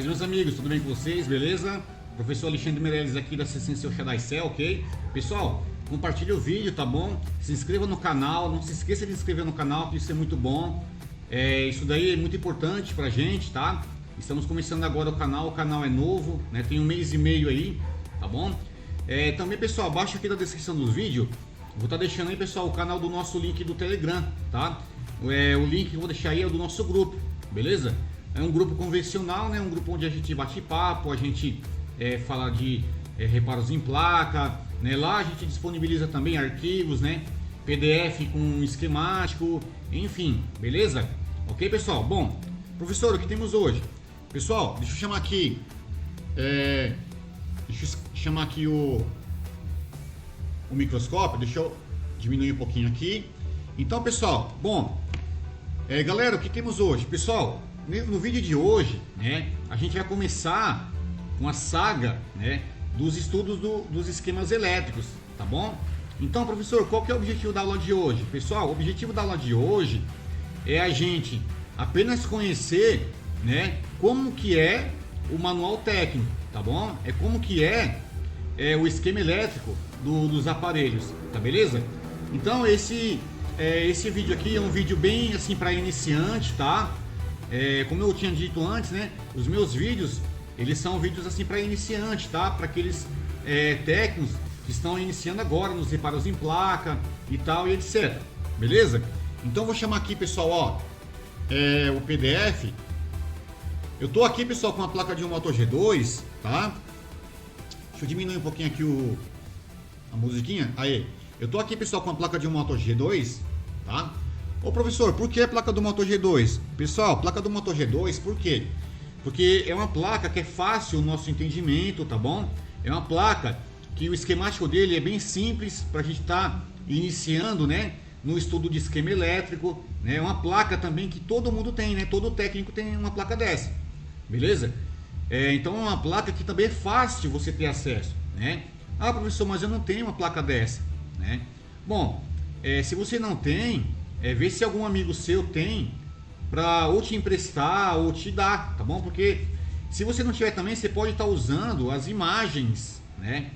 Mas meus amigos, tudo bem com vocês? Beleza? Professor Alexandre Meirelles aqui da Cessência Shaddai Cell, ok? Pessoal, compartilhe o vídeo, tá bom? Se inscreva no canal, não se esqueça de se inscrever no canal, que isso é muito bom. Isso daí é muito importante pra gente, tá? Estamos começando agora o canal é novo, né? Tem um mês e meio aí, tá bom? Também, pessoal, abaixo aqui da descrição do vídeo, vou estar deixando aí, pessoal, o canal do nosso link do Telegram, tá? O link que eu vou deixar aí é do nosso grupo, beleza? É um grupo convencional, né? Um grupo onde a gente bate papo, a gente fala de reparos em placa, né? Lá a gente disponibiliza também arquivos, né? PDF com esquemático, enfim, beleza? Ok, pessoal? Bom, professor, o que temos hoje? Pessoal, deixa eu chamar aqui, o microscópio, deixa eu diminuir um pouquinho aqui. Então, pessoal, bom, galera, o que temos hoje? Pessoal, no vídeo de hoje, né, a gente vai começar com a saga, né, dos estudos dos esquemas elétricos, tá bom? Então, professor, qual que é o objetivo da aula de hoje? Pessoal, o objetivo da aula de hoje é a gente apenas conhecer, né, como que é o manual técnico, tá bom? Como que é o esquema elétrico dos aparelhos, tá beleza? Então, esse vídeo aqui é um vídeo bem assim para iniciante, tá? Como eu tinha dito antes, né, os meus vídeos, eles são vídeos assim para iniciante, tá? Para aqueles técnicos que estão iniciando agora nos reparos em placa e tal e etc. Beleza? Então vou chamar aqui, pessoal, ó, o PDF. Eu tô aqui, pessoal, com a placa de um Moto G2, tá? Deixa eu diminuir um pouquinho aqui a musiquinha. Aí, eu tô aqui, pessoal, com a placa de um Moto G2, tá? Ô, professor, por que a placa do Moto G2? Pessoal, placa do Moto G2, por quê? Porque é uma placa que é fácil o nosso entendimento, tá bom? É uma placa que o esquemático dele é bem simples para a gente estar iniciando, né, no estudo de esquema elétrico, né? É uma placa também que todo mundo tem, né? Todo técnico tem uma placa dessa, beleza? Então é uma placa que também é fácil você ter acesso, né? Ah, professor, mas eu não tenho uma placa dessa, né? Bom, se você não tem, vê se algum amigo seu tem, para ou te emprestar ou te dar, tá bom? Porque se você não tiver também, você pode estar usando as imagens, né,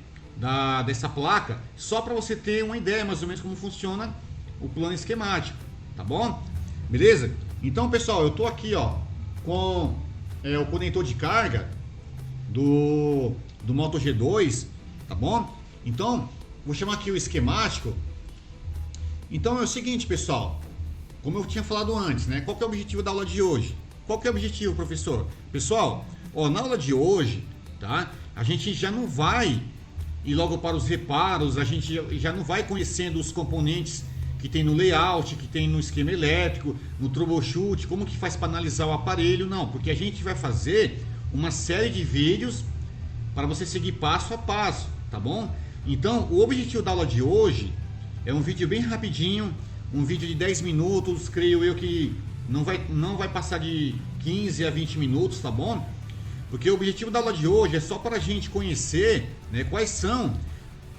dessa placa, só para você ter uma ideia mais ou menos como funciona o plano esquemático, tá bom? Beleza? Então, pessoal, eu tô aqui, ó, com o conector de carga do Moto G2, tá bom? Então, vou chamar aqui o esquemático. Então é o seguinte, pessoal, como eu tinha falado antes, né? Qual que é o objetivo da aula de hoje? Qual que é o objetivo, professor? Pessoal, ó, na aula de hoje, tá? A gente já não vai ir logo para os reparos, a gente já não vai conhecendo os componentes que tem no layout, que tem no esquema elétrico, no troubleshoot, como que faz para analisar o aparelho, não, porque a gente vai fazer uma série de vídeos para você seguir passo a passo, tá bom? Então, o objetivo da aula de hoje é um vídeo bem rapidinho, um vídeo de 10 minutos, creio eu que não vai passar de 15 a 20 minutos, tá bom? Porque o objetivo da aula de hoje é só para a gente conhecer, né, quais são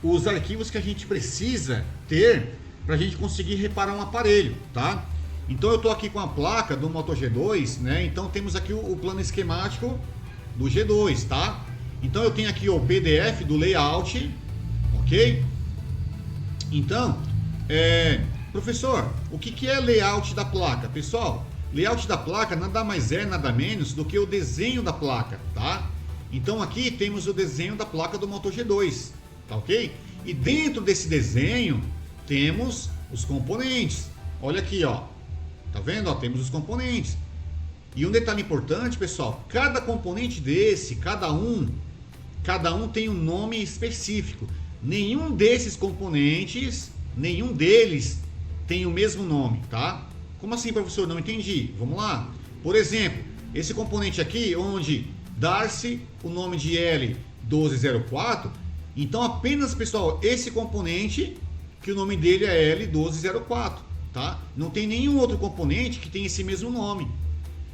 os arquivos que a gente precisa ter para a gente conseguir reparar um aparelho, tá? Então eu tô aqui com a placa do Moto G2, né? Então temos aqui o plano esquemático do G2, tá? Então eu tenho aqui o PDF do layout, ok? Então, professor, o que é layout da placa? Pessoal, layout da placa nada mais é, nada menos do que o desenho da placa, tá? Então aqui temos o desenho da placa do Moto G2, tá ok? E dentro desse desenho temos os componentes. Olha aqui, ó. Tá vendo? Ó, temos os componentes. E um detalhe importante, pessoal, cada componente desse, cada um tem um nome específico. Nenhum desses componentes, nenhum deles tem o mesmo nome, tá? Como assim, professor? Não entendi. Vamos lá. Por exemplo, esse componente aqui, onde dar-se o nome de L1204, então apenas, pessoal, esse componente, que o nome dele é L1204, tá? Não tem nenhum outro componente que tenha esse mesmo nome.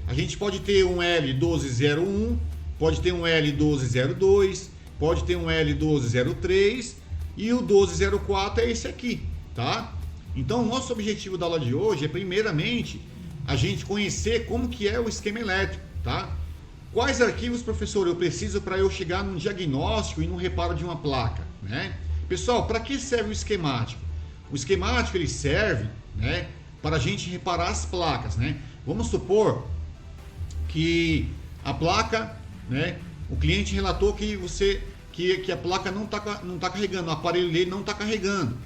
A gente pode ter um L1201, pode ter um L1202, pode ter um L1203 e o 1204 é esse aqui, tá? Então, o nosso objetivo da aula de hoje é, primeiramente, a gente conhecer como que é o esquema elétrico, tá? Quais arquivos, professor, eu preciso para eu chegar num diagnóstico e num reparo de uma placa, né? Pessoal, para que serve o esquemático? O esquemático ele serve, né, para a gente reparar as placas, né? Vamos supor que a placa, né, o cliente relatou que a placa não tá carregando, o aparelho dele não está carregando,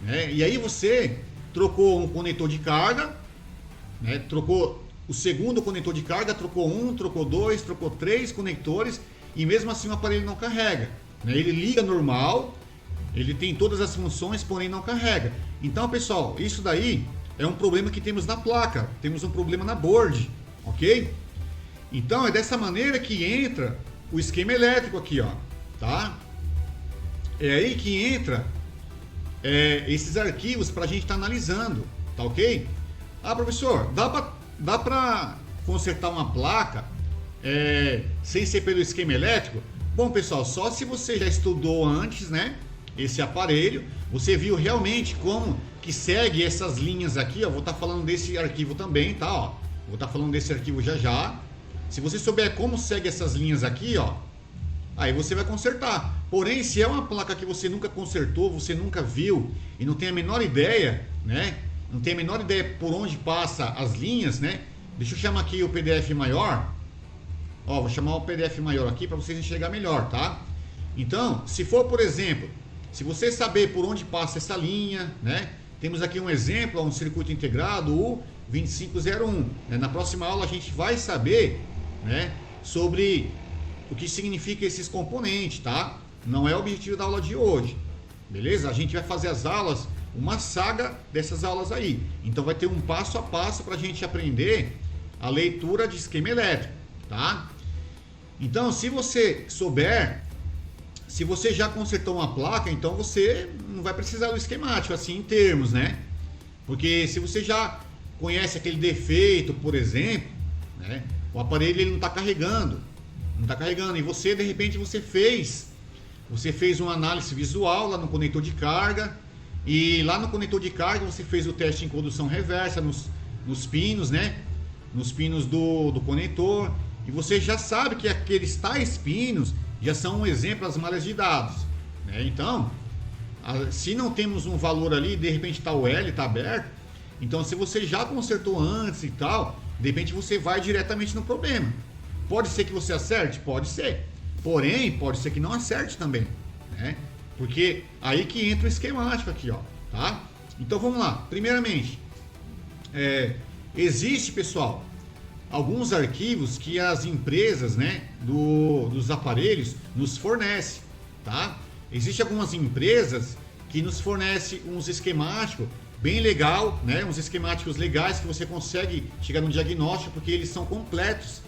né? E aí você trocou um conector de carga, né, trocou o segundo conector de carga, trocou um, trocou dois, trocou três conectores e mesmo assim o aparelho não carrega, né? Ele liga normal, ele tem todas as funções, porém não carrega. Então, pessoal, isso daí é um problema que temos na placa, temos um problema na board, ok? Então é dessa maneira que entra o esquema elétrico aqui, ó, tá? É aí que entra esses arquivos para a gente estar analisando, tá ok? Ah, professor, dá para consertar uma placa sem ser pelo esquema elétrico? Bom, pessoal, só se você já estudou antes, né, esse aparelho, você viu realmente como que segue essas linhas aqui, ó. Vou estar falando desse arquivo também, tá, ó. Vou estar falando desse arquivo já já. Se você souber como segue essas linhas aqui, ó, aí você vai consertar. Porém, se é uma placa que você nunca consertou, você nunca viu e não tem a menor ideia, né? Não tem a menor ideia por onde passa as linhas, né? Deixa eu chamar aqui o PDF maior. Ó, vou chamar o PDF maior aqui para vocês enxergar melhor, tá? Então, se for, por exemplo, se você saber por onde passa essa linha, né? Temos aqui um exemplo, um circuito integrado, o 2501. Né? Na próxima aula a gente vai saber, né, sobre o que significa esses componentes, tá? Não é o objetivo da aula de hoje, beleza? A gente vai fazer as aulas, uma saga dessas aulas aí. Então vai ter um passo a passo para a gente aprender a leitura de esquema elétrico, tá? Então, se você souber, se você já consertou uma placa, então você não vai precisar do esquemático, assim, em termos, né? Porque se você já conhece aquele defeito, por exemplo, né, o aparelho ele não está carregando, e você, de repente, você fez uma análise visual lá no conector de carga, e lá no conector de carga você fez o teste em condução reversa nos pinos, né? Nos pinos do conector, e você já sabe que aqueles tais pinos já são um exemplo das malhas de dados, né? Então, se não temos um valor ali, de repente está o L, está aberto, então se você já consertou antes e tal, de repente você vai diretamente no problema. Pode ser que você acerte? Pode ser. Porém, pode ser que não acerte também, né? Porque aí que entra o esquemático aqui, ó, tá? Então vamos lá. Primeiramente, existe, pessoal, alguns arquivos que as empresas, né, dos aparelhos nos fornecem, tá? Existem algumas empresas que nos fornecem uns esquemáticos bem legal, né? Uns esquemáticos legais que você consegue chegar no diagnóstico porque eles são completos.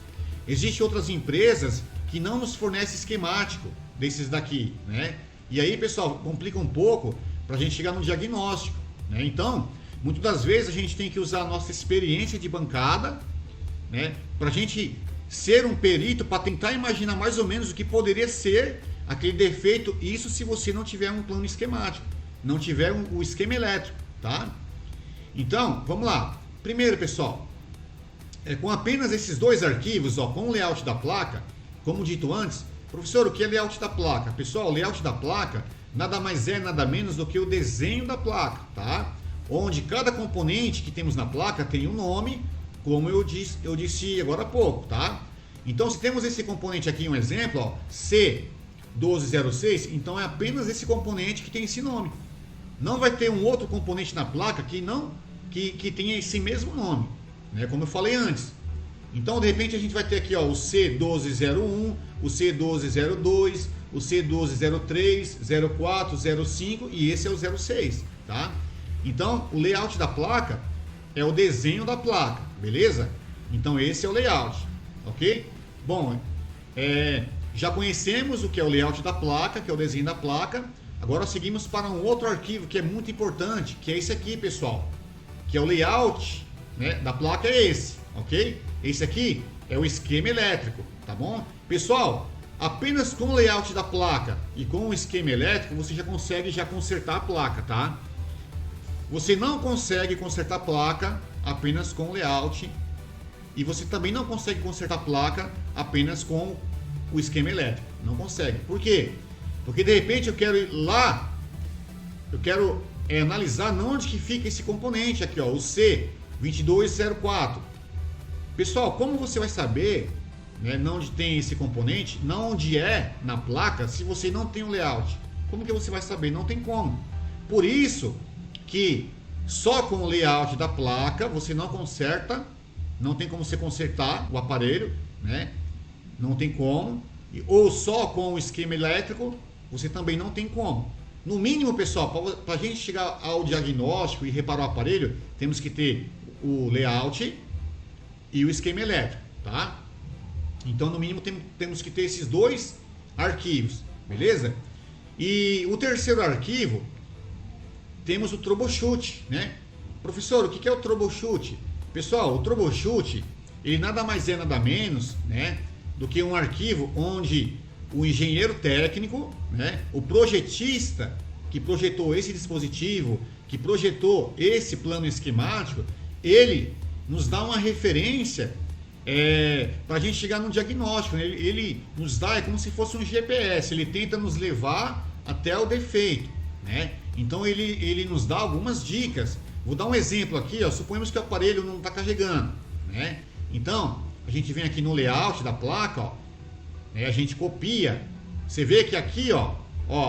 Existem outras empresas que não nos fornecem esquemático desses daqui, né? E aí, pessoal, complica um pouco para a gente chegar no diagnóstico, né? Então, muitas das vezes a gente tem que usar a nossa experiência de bancada, né, para a gente ser um perito, para tentar imaginar mais ou menos o que poderia ser aquele defeito, isso se você não tiver um plano esquemático, não tiver o esquema elétrico, tá? Então, vamos lá. Primeiro, pessoal, com apenas esses dois arquivos, ó, com o layout da placa, como dito antes, professor, o que é layout da placa? Pessoal, o layout da placa nada mais é, nada menos do que o desenho da placa, tá? Onde cada componente que temos na placa tem um nome, como eu disse agora há pouco, tá? Então, se temos esse componente aqui, um exemplo, ó, C1206, então é apenas esse componente que tem esse nome. Não vai ter um outro componente na placa que tenha esse mesmo nome, né? Como eu falei antes. Então, de repente, a gente vai ter aqui, ó, o C1201, o C1202, o C1203, 04, 05 e esse é o 06, tá? Então, o layout da placa é o desenho da placa, beleza? Então, esse é o layout, ok? Bom, já conhecemos o que é o layout da placa, que é o desenho da placa. Agora seguimos para um outro arquivo que é muito importante, que é esse aqui, pessoal, que é o layout, né, da placa, é esse, ok? Esse aqui é o esquema elétrico, tá bom? Pessoal, apenas com o layout da placa e com o esquema elétrico você já consegue consertar a placa, tá? Você não consegue consertar a placa apenas com o layout e você também não consegue consertar a placa apenas com o esquema elétrico. Não consegue. Por quê? Porque de repente eu quero ir lá, eu quero analisar onde que fica esse componente aqui, ó, o C2204. Pessoal, como você vai saber, né, onde tem esse componente, onde é na placa, se você não tem o layout? Como que você vai saber? Não tem como. Por isso que só com o layout da placa você não conserta, não tem como você consertar o aparelho, né? Não tem como. Ou só com o esquema elétrico, você também não tem como. No mínimo, pessoal, para a gente chegar ao diagnóstico e reparar o aparelho, temos que ter o layout e o esquema elétrico, tá? Então, no mínimo, temos que ter esses dois arquivos, beleza? E o terceiro arquivo, temos o troubleshoot, né? Professor, o que é o troubleshoot? Pessoal, o troubleshoot, ele nada mais é, nada menos, né, do que um arquivo onde o engenheiro técnico, né, o projetista que projetou esse dispositivo, que projetou esse plano esquemático, ele nos dá uma referência para a gente chegar no diagnóstico. Né? Ele nos dá, é como se fosse um GPS, ele tenta nos levar até o defeito, né? Então ele nos dá algumas dicas. Vou dar um exemplo aqui, ó. Suponhamos que o aparelho não está carregando, né? Então a gente vem aqui no layout da placa, ó, né? A gente copia. Você vê que aqui, ó,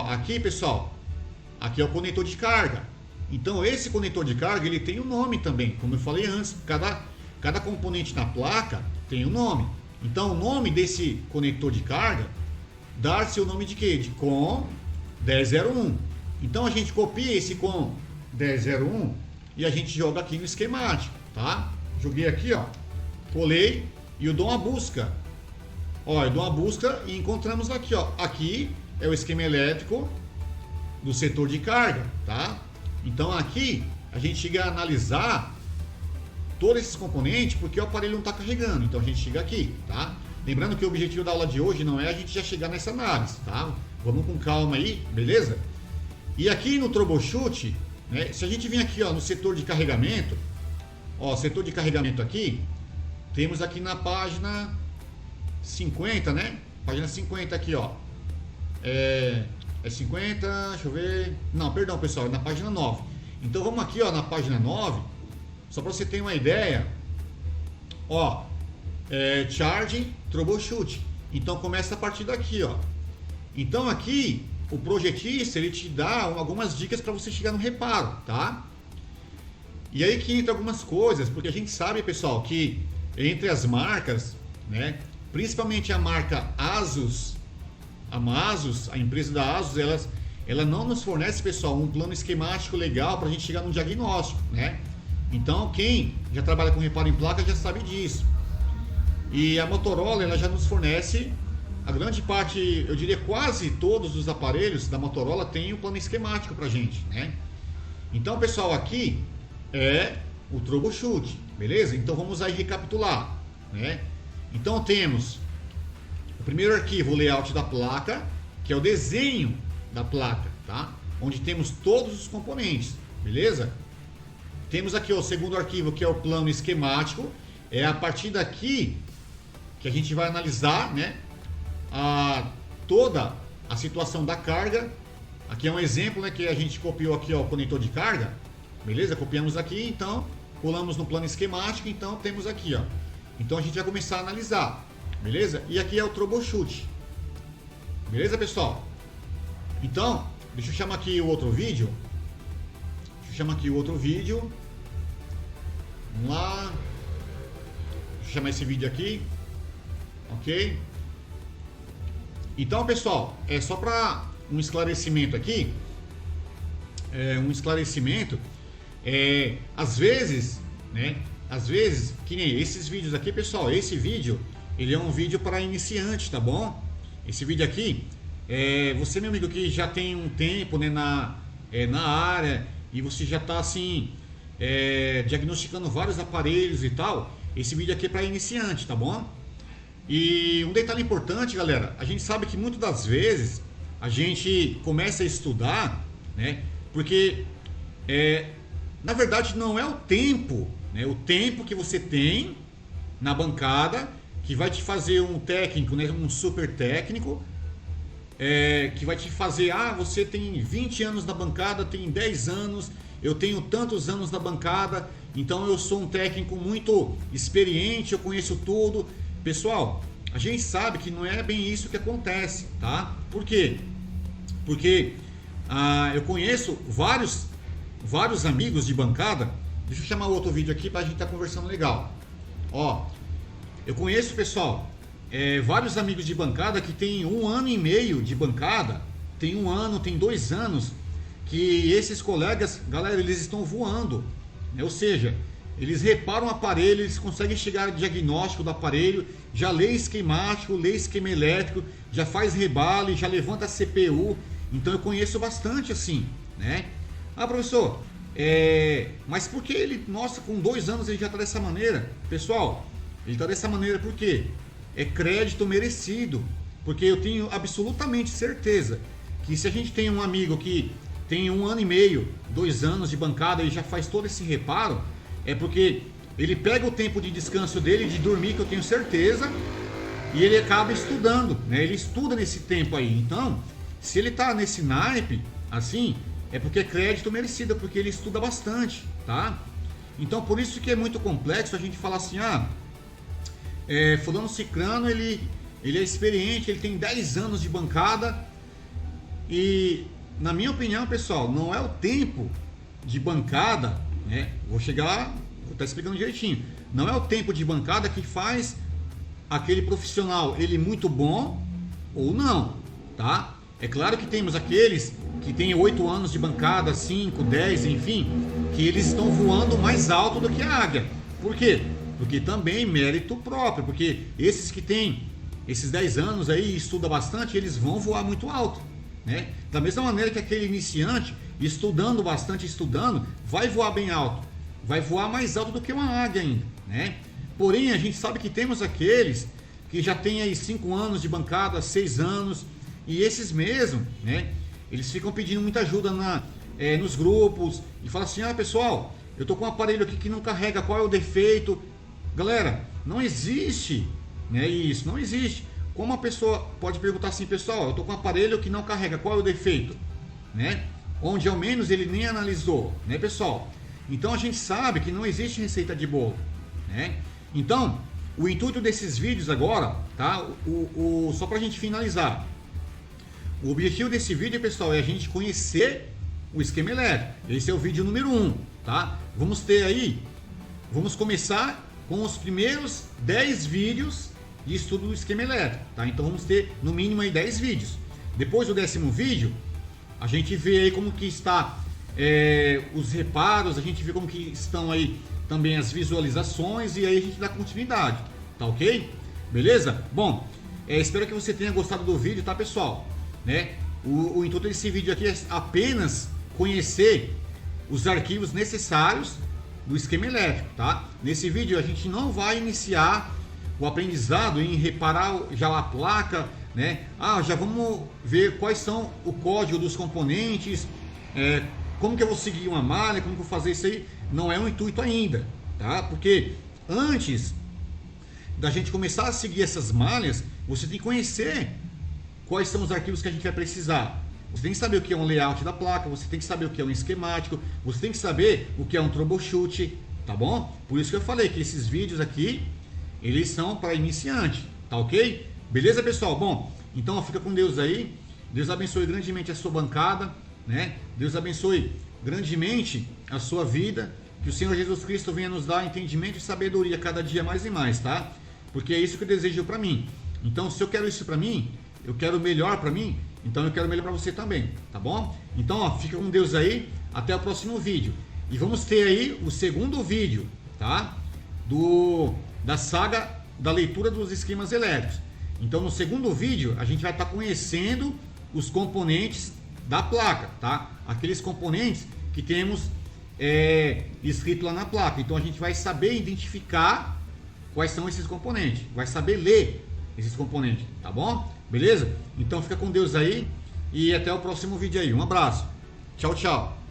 aqui, pessoal, aqui é o conector de carga. Então esse conector de carga ele tem um nome também, como eu falei antes. Cada componente na placa tem um nome. Então o nome desse conector de carga dá-se o nome de quê? De COM 1001. Então a gente copia esse COM 1001 e a gente joga aqui no esquemático, tá? Joguei aqui, ó, colei e eu dou uma busca. Ó, eu dou uma busca e encontramos aqui, ó. Aqui é o esquema elétrico do setor de carga, tá? Então aqui a gente chega a analisar todos esses componentes porque o aparelho não está carregando. Então a gente chega aqui, tá? Lembrando que o objetivo da aula de hoje não é a gente já chegar nessa análise, tá? Vamos com calma aí, beleza? E aqui no troubleshoot, né, se a gente vir aqui, ó, no setor de carregamento, ó, setor de carregamento aqui, temos aqui na página 50, né? Página 50 aqui, ó. É 50, deixa eu ver. Não, perdão, pessoal, é na página 9. Então vamos aqui, ó, na página 9, só para você ter uma ideia, ó, charging troubleshoot. Então começa a partir daqui, ó. Então aqui o projetista ele te dá algumas dicas para você chegar no reparo, tá? E aí que entra algumas coisas, porque a gente sabe, pessoal, que entre as marcas, né, principalmente a marca Asus, a empresa da Asus, ela não nos fornece, pessoal, um plano esquemático legal para a gente chegar no diagnóstico, né? Então quem já trabalha com reparo em placa já sabe disso. E a Motorola ela já nos fornece a grande parte, eu diria quase todos os aparelhos da Motorola tem um plano esquemático pra gente, né? Então, pessoal, aqui é o troubleshoot, beleza? Então vamos aí recapitular, né? Então temos o primeiro arquivo, o layout da placa, que é o desenho da placa, tá? Onde temos todos os componentes, beleza? Temos aqui ó, o segundo arquivo, que é o plano esquemático. É a partir daqui que a gente vai analisar, né, toda a situação da carga. Aqui é um exemplo, né, que a gente copiou aqui, ó, o conector de carga, beleza? Copiamos aqui, então colamos no plano esquemático, então temos aqui, ó. Então a gente vai começar a analisar, beleza? E aqui é o troubleshoot, beleza, pessoal? Então, deixa eu chamar aqui o outro vídeo. Vamos lá. Deixa eu chamar esse vídeo aqui. Ok? Então, pessoal, é só para um esclarecimento aqui. Às vezes, né? Às vezes, que nem esses vídeos aqui, pessoal. Esse vídeo, ele é um vídeo para iniciante, tá bom? Esse vídeo aqui, você, meu amigo, que já tem um tempo, né, na área e você já está assim diagnosticando vários aparelhos e tal. Esse vídeo aqui é para iniciante, tá bom? E um detalhe importante, galera, a gente sabe que muitas das vezes a gente começa a estudar, né? Porque na verdade não é o tempo, né? O tempo que você tem na bancada que vai te fazer um técnico, né, um super técnico, que vai te fazer, você tem 20 anos na bancada, tem 10 anos, eu tenho tantos anos na bancada, então eu sou um técnico muito experiente, eu conheço tudo. Pessoal, a gente sabe que não é bem isso que acontece, tá? Por quê? Porque eu conheço vários amigos de bancada. Deixa eu chamar outro vídeo aqui para a gente estar conversando legal. Ó, eu conheço, pessoal, vários amigos de bancada que tem 1 ano e meio de bancada, tem 1 ano, tem 2 anos, que esses colegas, galera, eles estão voando, né? Ou seja, eles reparam o aparelho, eles conseguem chegar ao diagnóstico do aparelho, já lê esquemático, lê esquema elétrico, já faz rebale, já levanta a CPU. Então eu conheço bastante assim, né? Professor, mas por que ele, nossa, com 2 anos ele já está dessa maneira? Pessoal, ele está dessa maneira porque é crédito merecido. Porque eu tenho absolutamente certeza que se a gente tem um amigo que tem 1 ano e meio, 2 anos de bancada e já faz todo esse reparo, é porque ele pega o tempo de descanso dele, de dormir, que eu tenho certeza, e ele acaba estudando, né? Ele estuda nesse tempo aí. Então, se ele está nesse naipe, assim, é porque é crédito merecido, porque ele estuda bastante, tá? Então, por isso que é muito complexo a gente falar assim, fulano cicrano, ele é experiente, ele tem 10 anos de bancada, e na minha opinião, pessoal, não é o tempo de bancada, né? Vou chegar lá, vou estar explicando direitinho. Não é o tempo de bancada que faz aquele profissional ele muito bom ou não, tá? É claro que temos aqueles que têm 8 anos de bancada, 5, 10, enfim, que eles estão voando mais alto do que a águia. Por quê? Porque também mérito próprio, porque esses que têm esses 10 anos aí e estudam bastante, eles vão voar muito alto, né? Da mesma maneira que aquele iniciante, estudando bastante, vai voar bem alto, vai voar mais alto do que uma águia ainda, né? Porém, a gente sabe que temos aqueles que já têm aí 5 anos de bancada, 6 anos, e esses mesmo, né? Eles ficam pedindo muita ajuda nos grupos e falam assim, pessoal, eu tô com um aparelho aqui que não carrega, qual é o defeito? Galera, não existe, né, isso, não existe. Como a pessoa pode perguntar assim, pessoal, eu tô com um aparelho que não carrega, qual é o defeito? Né? Onde ao menos ele nem analisou, né, pessoal? Então a gente sabe que não existe receita de bolo, né? Então, o intuito desses vídeos agora, tá? Só pra gente finalizar. O objetivo desse vídeo, pessoal, é a gente conhecer o esquema elétrico. Esse é o vídeo número 1, tá? Vamos começar com os primeiros 10 vídeos de estudo do esquema elétrico, tá? Então vamos ter no mínimo aí 10 vídeos. Depois do 10º vídeo, a gente vê aí como que está os reparos, a gente vê como que estão aí também as visualizações e aí a gente dá continuidade, tá ok? Beleza? Bom, espero que você tenha gostado do vídeo, tá, pessoal? Né? O intuito desse vídeo aqui é apenas conhecer os arquivos necessários do esquema elétrico, tá? Nesse vídeo a gente não vai iniciar o aprendizado em reparar já a placa, né? Já vamos ver quais são o código dos componentes, como que eu vou seguir uma malha, como que eu vou fazer isso aí. Não é um intuito ainda, tá? Porque antes da gente começar a seguir essas malhas, você tem que conhecer quais são os arquivos que a gente vai precisar. Você tem que saber o que é um layout da placa, você tem que saber o que é um esquemático, você tem que saber o que é um troubleshoot, tá bom? Por isso que eu falei que esses vídeos aqui, eles são para iniciante, tá ok? Beleza, pessoal? Bom, então fica com Deus aí. Deus abençoe grandemente a sua bancada, né? Deus abençoe grandemente a sua vida. Que o Senhor Jesus Cristo venha nos dar entendimento e sabedoria cada dia mais e mais, tá? Porque é isso que eu desejo para mim. Então, se eu quero isso para mim, eu quero melhor para mim, então eu quero melhor para você também, tá bom? Então, fica com Deus aí, até o próximo vídeo. E vamos ter aí o 2º vídeo, tá? Da saga da leitura dos esquemas elétricos. Então, no 2º vídeo, a gente vai estar conhecendo os componentes da placa, tá? Aqueles componentes que temos escrito lá na placa. Então, a gente vai saber identificar quais são esses componentes, vai saber ler esses componentes, tá bom? Beleza? Então fica com Deus aí e até o próximo vídeo aí. Um abraço. Tchau, tchau.